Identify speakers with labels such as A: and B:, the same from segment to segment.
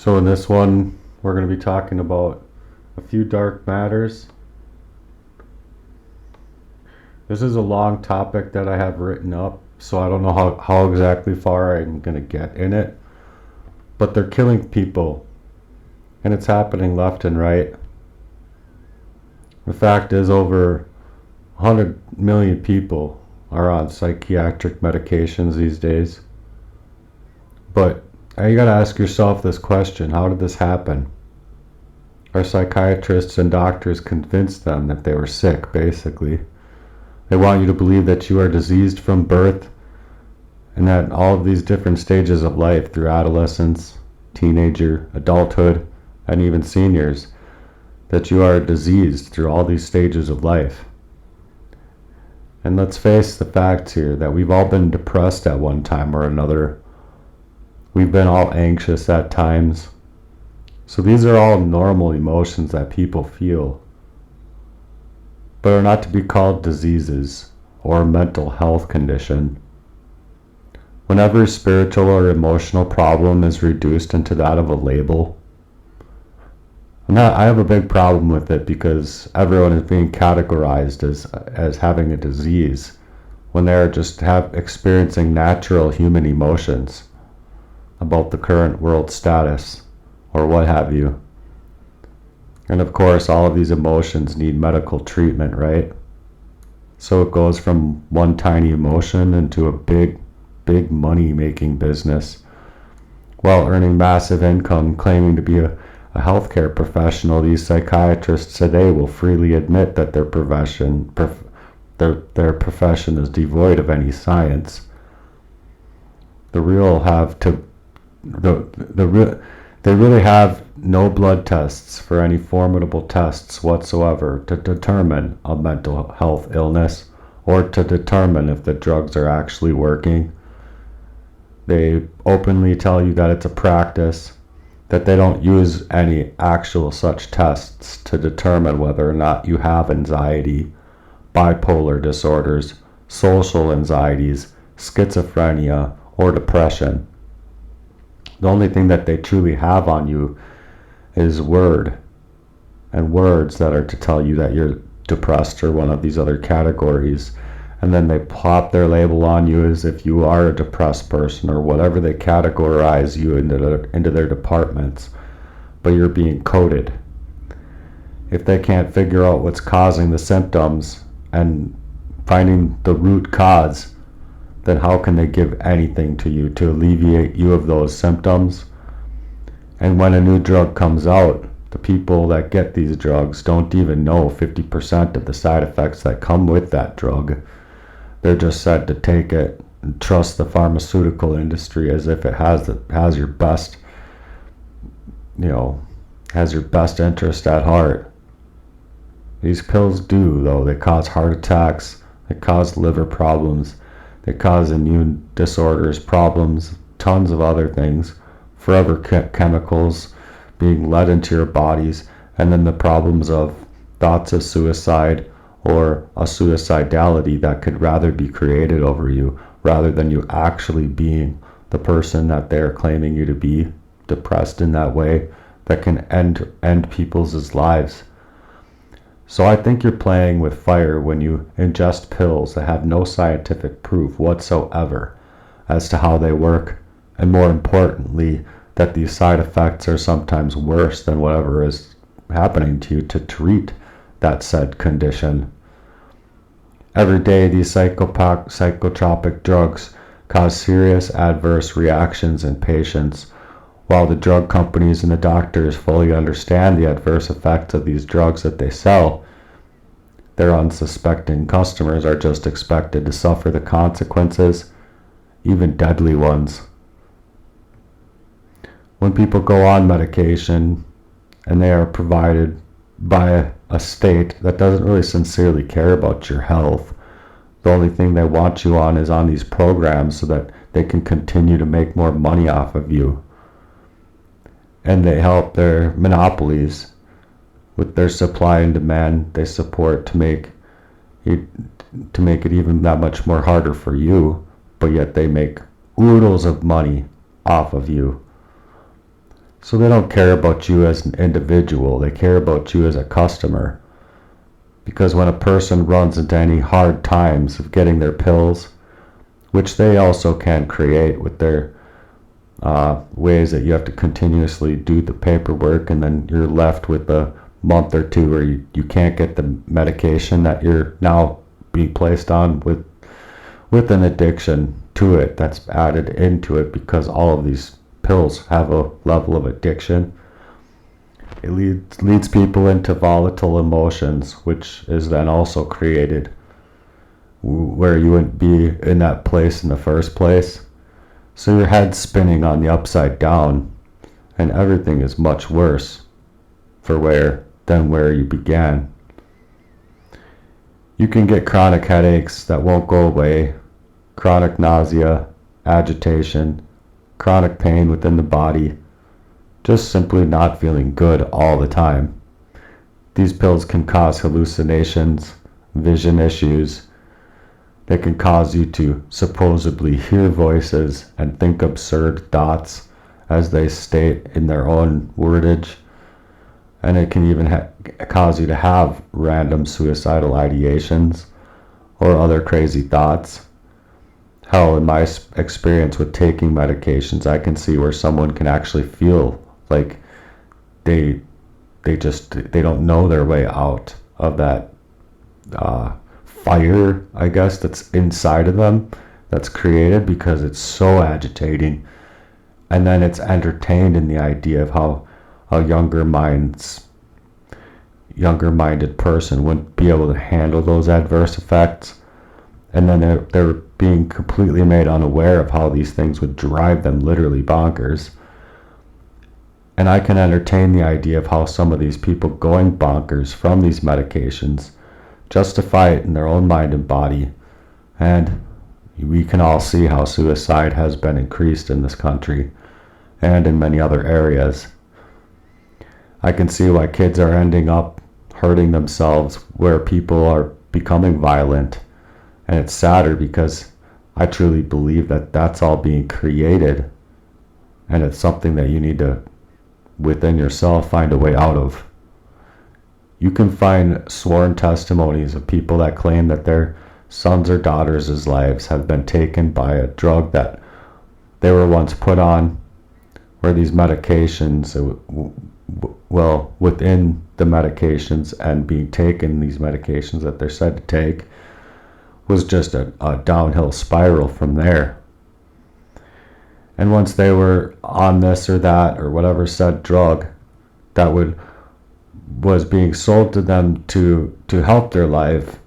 A: So in this one, we're going to be talking about a few dark matters. This is a long topic that I have written up, so I don't know how exactly far I'm going to get in it. But they're killing people, and it's happening left and right. The fact is, over 100 million people are on psychiatric medications these days. But you gotta ask yourself this question: how did this happen? Our psychiatrists and doctors convinced them that they were sick, basically. They want you to believe that you are diseased from birth, and that all of these different stages of life, through adolescence, teenager, adulthood, and even seniors, that you are diseased through all these stages of life. And let's face the facts here, that we've all been depressed at one time or another. We've been all anxious at times. So these are all normal emotions that people feel, but are not to be called diseases or a mental health condition. Whenever a spiritual or emotional problem is reduced into that of a label, I have a big problem with it, because everyone is being categorized as having a disease when they're just experiencing natural human emotions about the current world status or what have you. And of course, all of these emotions need medical treatment, right? So it goes from one tiny emotion into a big money making business, while earning massive income, claiming to be a healthcare professional. These psychiatrists today will freely admit that their profession is devoid of any science. They really have no blood tests for any formidable tests whatsoever to determine a mental health illness, or to determine if the drugs are actually working. They openly tell you that it's a practice, that they don't use any actual such tests to determine whether or not you have anxiety, bipolar disorders, social anxieties, schizophrenia, or depression. The only thing that they truly have on you is words that are to tell you that you're depressed or one of these other categories. And then they plop their label on you as if you are a depressed person, or whatever they categorize you into their departments. But you're being coded. If they can't figure out what's causing the symptoms and finding the root cause, then how can they give anything to you to alleviate you of those symptoms? And when a new drug comes out, the people that get these drugs don't even know 50% of the side effects that come with that drug. They're just said to take it and trust the pharmaceutical industry as if it has your best, has your best interest at heart. These pills do, though. They cause heart attacks, they cause liver problems, they cause immune disorders, problems, tons of other things, forever chemicals being let into your bodies, and then the problems of thoughts of suicide, or a suicidality that could rather be created over you, rather than you actually being the person that they're claiming you to be, depressed in that way, that can end people's lives. So I think you're playing with fire when you ingest pills that have no scientific proof whatsoever as to how they work, and more importantly, that these side effects are sometimes worse than whatever is happening to you to treat that said condition. Every day, these psychotropic drugs cause serious adverse reactions in patients. While the drug companies and the doctors fully understand the adverse effects of these drugs that they sell, their unsuspecting customers are just expected to suffer the consequences, even deadly ones. When people go on medication and they are provided by a state that doesn't really sincerely care about your health, the only thing they want you on is on these programs so that they can continue to make more money off of you. And they help their monopolies with their supply and demand they support to make it even that much more harder for you, but yet they make oodles of money off of you. So they don't care about you as an individual, they care about you as a customer. Because when a person runs into any hard times of getting their pills, which they also can create with their ways that you have to continuously do the paperwork, and then you're left with a month or two where you can't get the medication that you're now being placed on with an addiction to it that's added into it, because all of these pills have a level of addiction. It leads people into volatile emotions, which is then also created where you wouldn't be in that place in the first place. So your head's spinning on the upside down, and everything is much worse than where you began. You can get chronic headaches that won't go away, chronic nausea, agitation, chronic pain within the body, just simply not feeling good all the time. These pills can cause hallucinations, vision issues. They can cause you to supposedly hear voices and think absurd thoughts as they state in their own wordage. And it can even cause you to have random suicidal ideations or other crazy thoughts. Hell, in my experience with taking medications, I can see where someone can actually feel like they don't know their way out of that fire, I guess, that's inside of them, that's created because it's so agitating. And then it's entertained in the idea of how a younger-minded person wouldn't be able to handle those adverse effects. And then they're being completely made unaware of how these things would drive them literally bonkers. And I can entertain the idea of how some of these people going bonkers from these medications justify it in their own mind and body. And we can all see how suicide has been increased in this country and in many other areas. I can see why kids are ending up hurting themselves, where people are becoming violent. And it's sadder because I truly believe that that's all being created. And it's something that you need to, within yourself, find a way out of. You can find sworn testimonies of people that claim that their sons or daughters' lives have been taken by a drug that they were once put on, where these medications, within the medications and being taken, these medications that they're said to take, was just a downhill spiral from there. And once they were on this or that or whatever said drug that was being sold to them to help their life,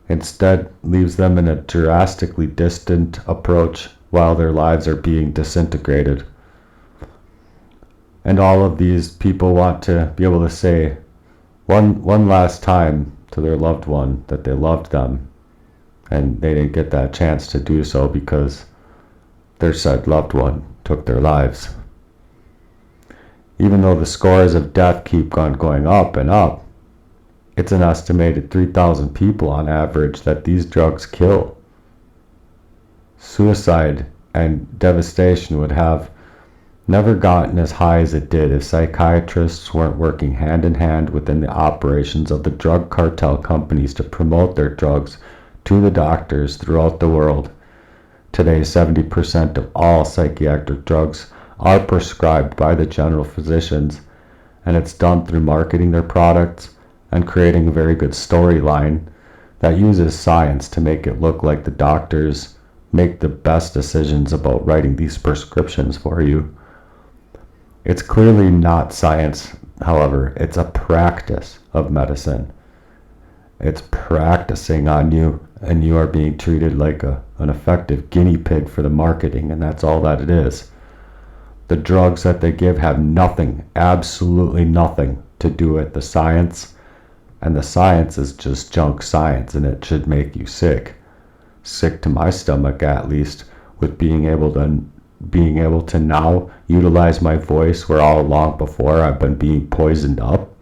A: instead leaves them in a drastically distant approach while their lives are being disintegrated. And all of these people want to be able to say one last time to their loved one that they loved them, and they didn't get that chance to do so because their said loved one took their lives. Even though the scores of death keep on going up and up, it's an estimated 3,000 people on average that these drugs kill. Suicide and devastation would have never gotten as high as it did if psychiatrists weren't working hand in hand within the operations of the drug cartel companies to promote their drugs to the doctors throughout the world. Today, 70% of all psychiatric drugs are prescribed by the general physicians, and it's done through marketing their products and creating a very good storyline that uses science to make it look like the doctors make the best decisions about writing these prescriptions for you. It's clearly not science, however, it's a practice of medicine. It's practicing on you, and you are being treated like an effective guinea pig for the marketing, and that's all that it is. The drugs that they give have nothing, absolutely nothing to do with the science, and the science is just junk science, and it should make you sick. Sick to my stomach, at least, with being able to now utilize my voice where all along before I've been being poisoned up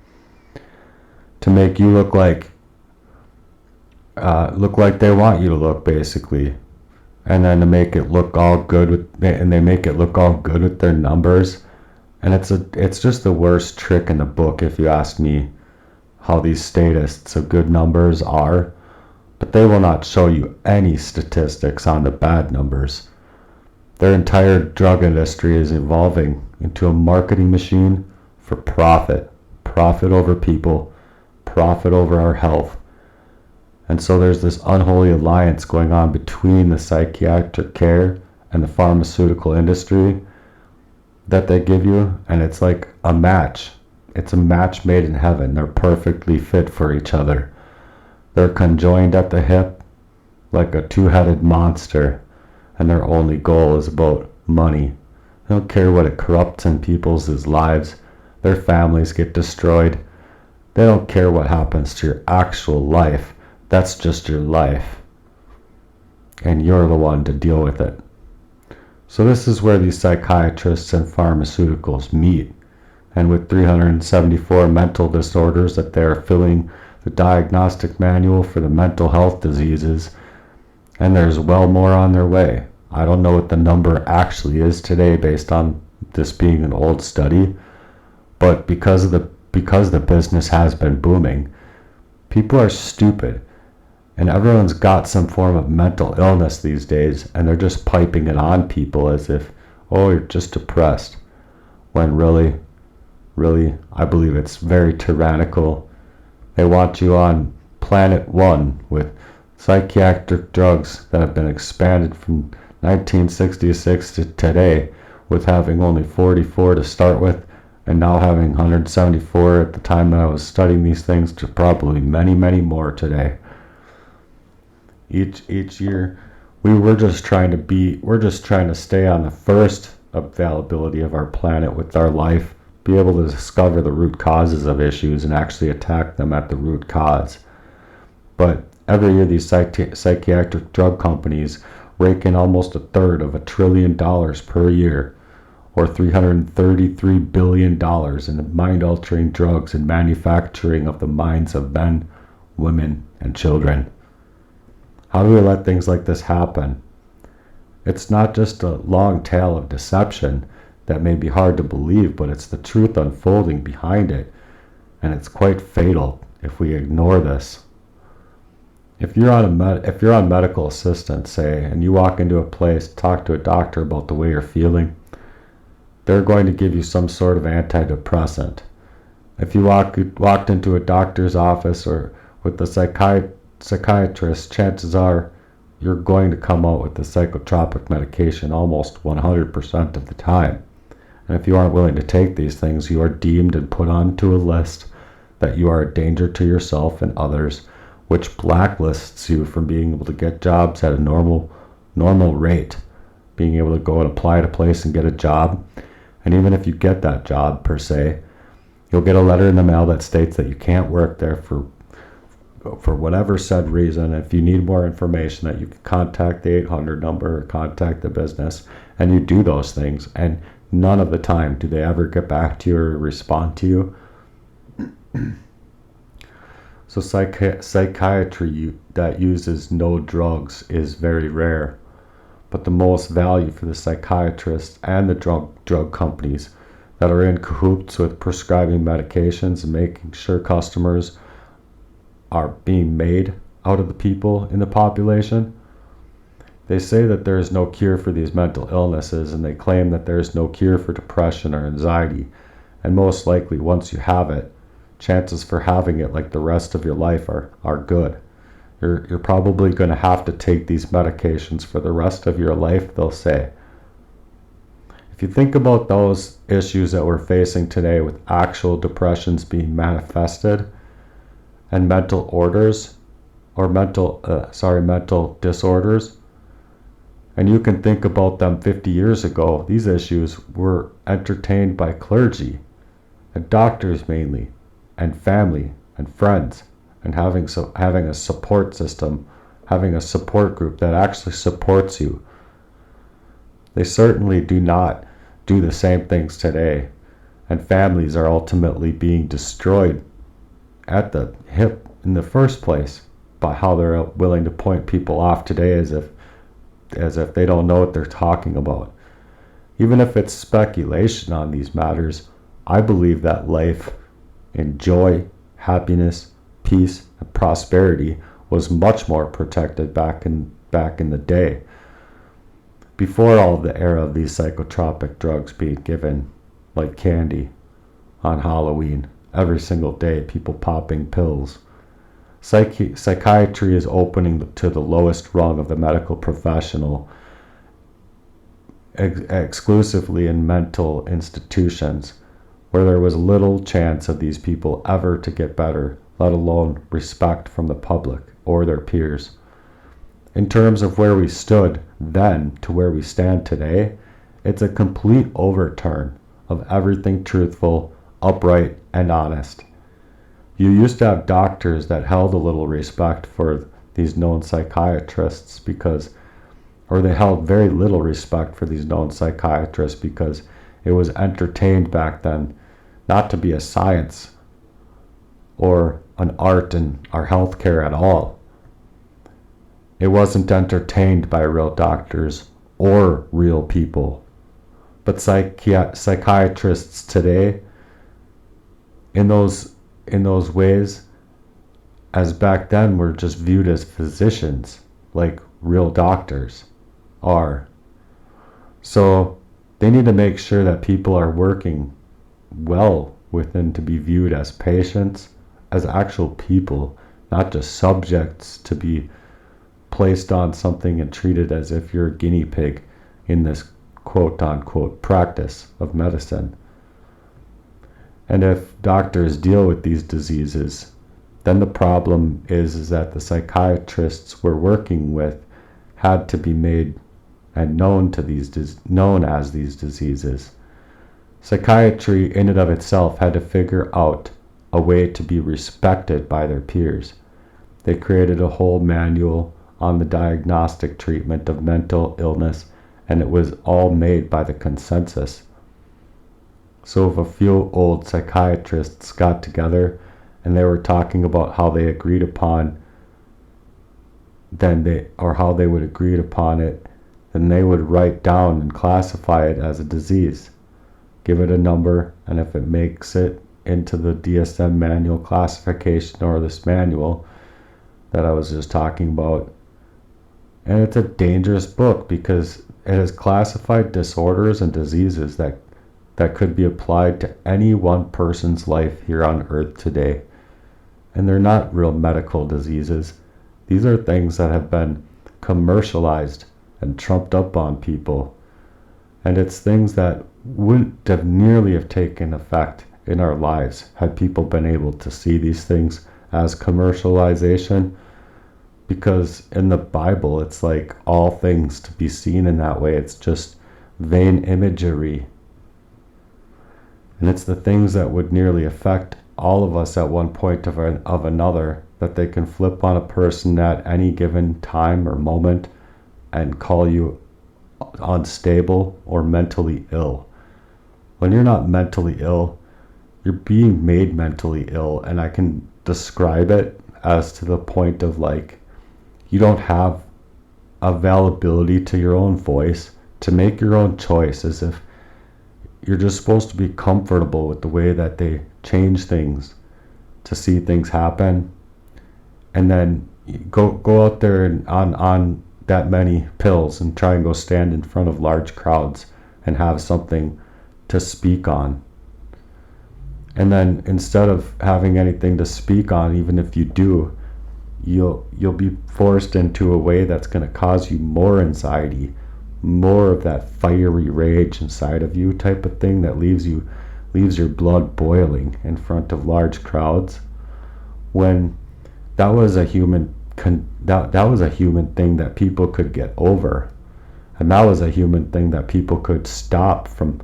A: to make you look like they want you to look, basically, and then to make it look all good with, and they make it look all good with their numbers, And it's just the worst trick in the book, if you ask me, how these statists of good numbers are, but they will not show you any statistics on the bad numbers. Their entire drug industry is evolving into a marketing machine for profit. Profit over people, profit over our health. And so there's this unholy alliance going on between the psychiatric care and the pharmaceutical industry that they give you, and it's like a match. It's a match made in heaven. They're perfectly fit for each other. They're conjoined at the hip like a two-headed monster, and their only goal is about money. They don't care what it corrupts in people's lives. Their families get destroyed. They don't care what happens to your actual life. That's just your life. And you're the one to deal with it. So this is where these psychiatrists and pharmaceuticals meet. And with 374 mental disorders that they are filling the diagnostic manual for the mental health diseases, and there's well more on their way. I don't know what the number actually is today based on this being an old study, but because the business has been booming, people are stupid, and everyone's got some form of mental illness these days, and they're just piping it on people as if, oh, you're just depressed, when really, I believe it's very tyrannical. They want you on planet one with psychiatric drugs that have been expanded from 1966 to today, with having only 44 to start with, and now having 174 at the time that I was studying these things, to probably many, many more today. Each year, we're just trying to stay on the first availability of our planet with our life, be able to discover the root causes of issues and actually attack them at the root cause. But every year these psychiatric drug companies rake in almost $1/3 trillion per year, or $333 billion in mind-altering drugs and manufacturing of the minds of men, women, and children. How do we let things like this happen? It's not just a long tale of deception that may be hard to believe, but it's the truth unfolding behind it, and it's quite fatal if we ignore this. If you're on medical assistance, say, and you walk into a place, talk to a doctor about the way you're feeling, they're going to give you some sort of antidepressant. If you walked into a doctor's office or with the psychiatrist, chances are you're going to come out with the psychotropic medication almost 100% of the time. And if you aren't willing to take these things, you are deemed and put onto a list that you are a danger to yourself and others, which blacklists you from being able to get jobs at a normal rate, being able to go and apply at a place and get a job. And even if you get that job, per se, you'll get a letter in the mail that states that you can't work there for whatever said reason. If you need more information, that you can contact the 800 number or contact the business, and you do those things, and none of the time do they ever get back to you or respond to you. So psychiatry that uses no drugs is very rare, but the most value for the psychiatrists and the drug companies that are in cahoots with prescribing medications and making sure customers are being made out of the people in the population. They say that there is no cure for these mental illnesses, and they claim that there is no cure for depression or anxiety, and most likely once you have it, chances for having it like the rest of your life are good. You're probably going to have to take these medications for the rest of your life, they'll say. If you think about those issues that we're facing today with actual depressions being manifested and mental disorders, and you can think about them 50 years ago, these issues were entertained by clergy and doctors mainly, and family and friends, and having a support system, having a support group that actually supports you. They certainly do not do the same things today, and families are ultimately being destroyed at the hip in the first place by how they're willing to point people off today as if they don't know what they're talking about. Even if it's speculation on these matters, I believe that life in joy, happiness, peace, and prosperity was much more protected back in the day, before all of the era of these psychotropic drugs being given like candy on Halloween. Every single day, people popping pills. Psychiatry is opening to the lowest rung of the medical professional, exclusively in mental institutions, where there was little chance of these people ever to get better, let alone respect from the public or their peers. In terms of where we stood then to where we stand today, it's a complete overturn of everything truthful, upright, and honest. You used to have doctors that held a little respect for these known psychiatrists or they held very little respect for these known psychiatrists because it was entertained back then not to be a science or an art in our healthcare at all. It wasn't entertained by real doctors or real people. But psychiatrists today, in those ways, as back then, were just viewed as physicians, like real doctors are. So they need to make sure that people are working well within to be viewed as patients, as actual people, not just subjects to be placed on something and treated as if you're a guinea pig in this quote-unquote practice of medicine. And if doctors deal with these diseases, then the problem is that the psychiatrists we're working with had to be made and known as these diseases. Psychiatry in and of itself had to figure out a way to be respected by their peers. They created a whole manual on the diagnostic treatment of mental illness, and it was all made by the consensus. So if a few old psychiatrists got together and they were talking about how they agreed upon how they would agree upon it, then they would write down and classify it as a disease, give it a number, and if it makes it into the DSM manual classification or this manual that I was just talking about. And it's a dangerous book because it has classified disorders and diseases that could be applied to any one person's life here on earth today. And they're not real medical diseases. These are things that have been commercialized and trumped up on people. And it's things that wouldn't have nearly have taken effect in our lives had people been able to see these things as commercialization. Because in the Bible, it's like all things to be seen in that way. It's just vain imagery. And it's the things that would nearly affect all of us at one point of another, that they can flip on a person at any given time or moment and call you unstable or mentally ill. When you're not mentally ill, you're being made mentally ill, and I can describe it as to the point of like, you don't have availability to your own voice to make your own choice, as if you're just supposed to be comfortable with the way that they change things to see things happen, and then go out there and on that many pills and try and go stand in front of large crowds and have something to speak on. And then instead of having anything to speak on, even if you do, you'll be forced into a way that's going to cause you more anxiety, more of that fiery rage inside of you type of thing that leaves your blood boiling in front of large crowds, when that was a human thing that people could get over, and that was a human thing that people could stop from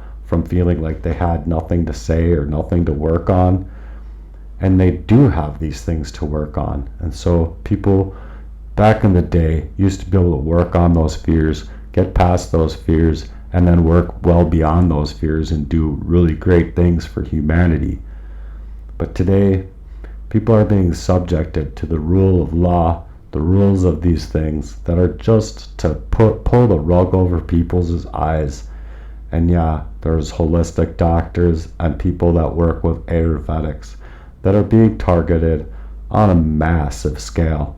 A: feeling like they had nothing to say or nothing to work on. And they do have these things to work on. And so people back in the day used to be able to work on those fears, get past those fears, and then work well beyond those fears and do really great things for humanity. But today, people are being subjected to the rule of law, the rules of these things that are just to pull the rug over people's eyes And yeah, there's holistic doctors and people that work with Ayurvedics that are being targeted on a massive scale.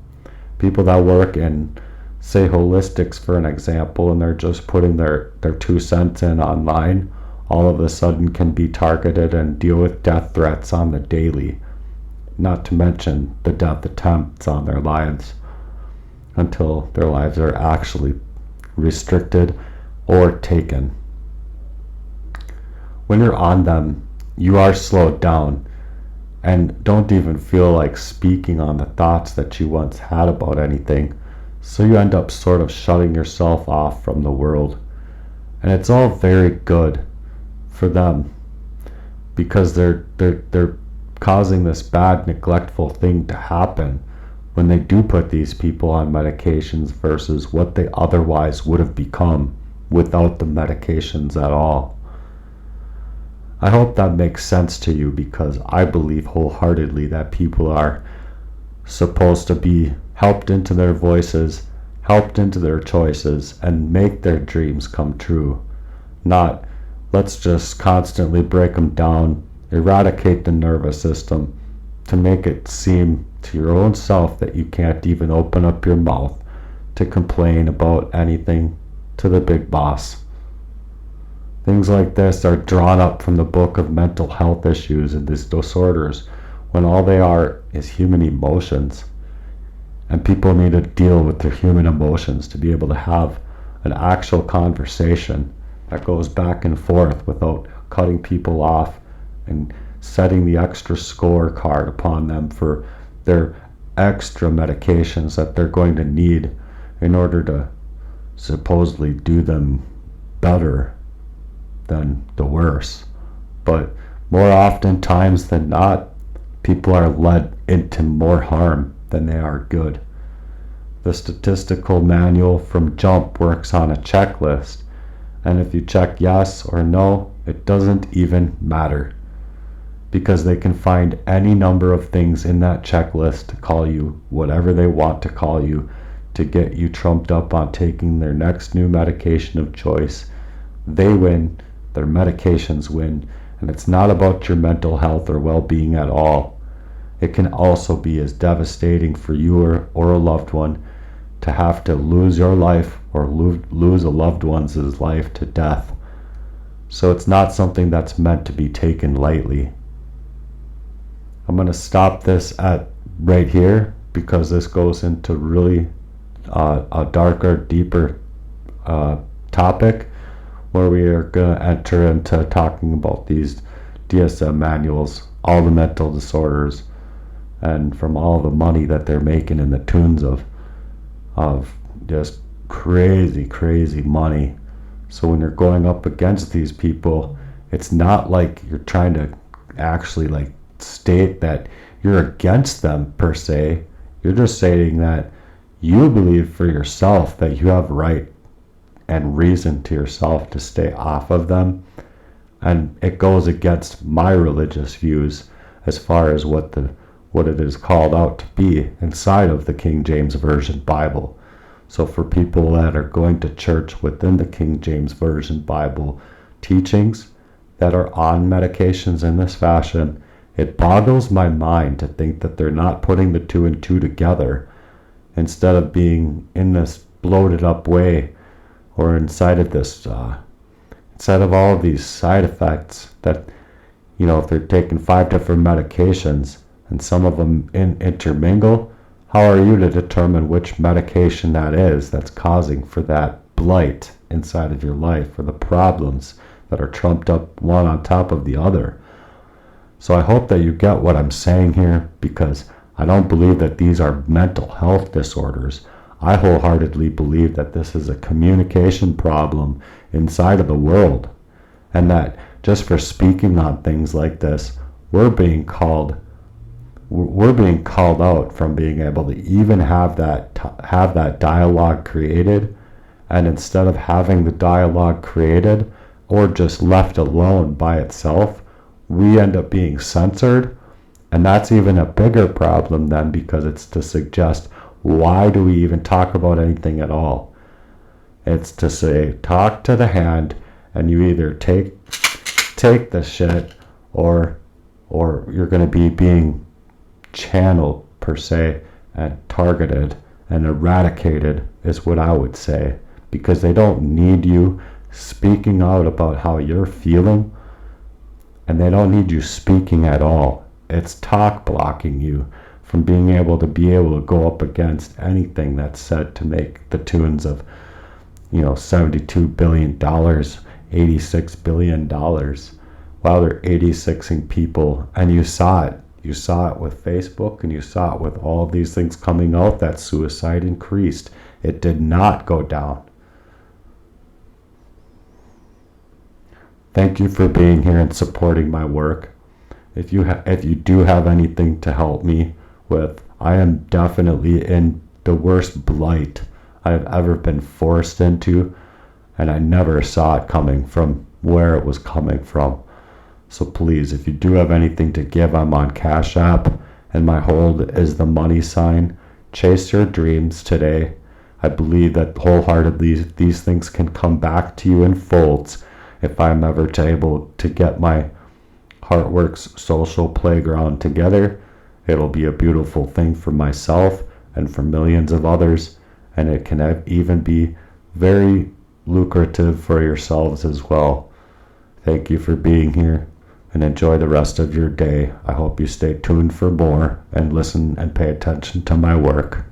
A: People that work in, say, holistics, for an example, and they're just putting their 2 cents in online, all of a sudden can be targeted and deal with death threats on the daily, not to mention the death attempts on their lives, until their lives are actually restricted or taken. When you're on them, you are slowed down and don't even feel like speaking on the thoughts that you once had about anything. So you end up sort of shutting yourself off from the world. And it's all very good for them because they're causing this bad, neglectful thing to happen when they do put these people on medications versus what they otherwise would have become without the medications at all. I hope that makes sense to you, because I believe wholeheartedly that people are supposed to be helped into their voices, helped into their choices, and make their dreams come true. Not, let's just constantly break them down, eradicate the nervous system to make it seem to your own self that you can't even open up your mouth to complain about anything to the big boss. Things like this are drawn up from the book of mental health issues and these disorders, when all they are is human emotions. And people need to deal with their human emotions to be able to have an actual conversation that goes back and forth without cutting people off and setting the extra scorecard upon them for their extra medications that they're going to need in order to supposedly do them better than the worse. But more often times than not, people are led into more harm than they are good. The statistical manual from Jump works on a checklist, and if you check yes or no, it doesn't even matter, because they can find any number of things in that checklist to call you whatever they want to call you to get you trumped up on taking their next new medication of choice. They win, their medications win, and it's not about your mental health or well-being at all. It can also be as devastating for you or a loved one to have to lose your life or lose a loved one's life to death. So it's not something that's meant to be taken lightly. I'm going to stop this at right here, because this goes into really a darker, deeper topic, where we are going to enter into talking about these DSM manuals, all the mental disorders, and from all the money that they're making in the tunes of just crazy money. So when you're going up against these people, it's not like you're trying to actually like state that you're against them per se. You're just saying that you believe for yourself that you have right and reason to yourself to stay off of them, and it goes against my religious views as far as what it is called out to be inside of the King James Version Bible. So for people that are going to church within the King James Version Bible teachings that are on medications in this fashion, it boggles my mind to think that they're not putting the two and two together, instead of being in this bloated up way, or inside of this instead of all of these side effects that, if they're taking 5 different medications and some of them intermingle, how are you to determine which medication that is that's causing for that blight inside of your life, or the problems that are trumped up one on top of the other? So I hope that you get what I'm saying here, because I don't believe that these are mental health disorders. I wholeheartedly believe that this is a communication problem inside of the world, and that just for speaking on things like this, we're being called out from being able to even have that dialogue created. And instead of having the dialogue created or just left alone by itself, we end up being censored. And that's even a bigger problem then, because it's to suggest, why do we even talk about anything at all? It's to say, talk to the hand and you either take the shit, or you're going to be being channeled per se, and targeted and eradicated is what I would say, because they don't need you speaking out about how you're feeling, and they don't need you speaking at all. It's talk blocking you from being able to go up against anything that's said to make the tunes of, $72 billion, $86 billion, while they're 86ing people. And you saw it. You saw it with Facebook, and you saw it with all of these things coming out, that suicide increased. It did not go down. Thank you for being here and supporting my work. If you do have anything to help me with, I am definitely in the worst blight I've ever been forced into, and I never saw it coming from where it was coming from. So please, if you do have anything to give, I'm on CashApp, and my hold is the money sign. Chase your dreams today. I believe that wholeheartedly these things can come back to you in folds if I'm ever able to get my Heartworks social playground together. It'll be a beautiful thing for myself and for millions of others, and it can even be very lucrative for yourselves as well. Thank you for being here, and enjoy the rest of your day. I hope you stay tuned for more and listen and pay attention to my work.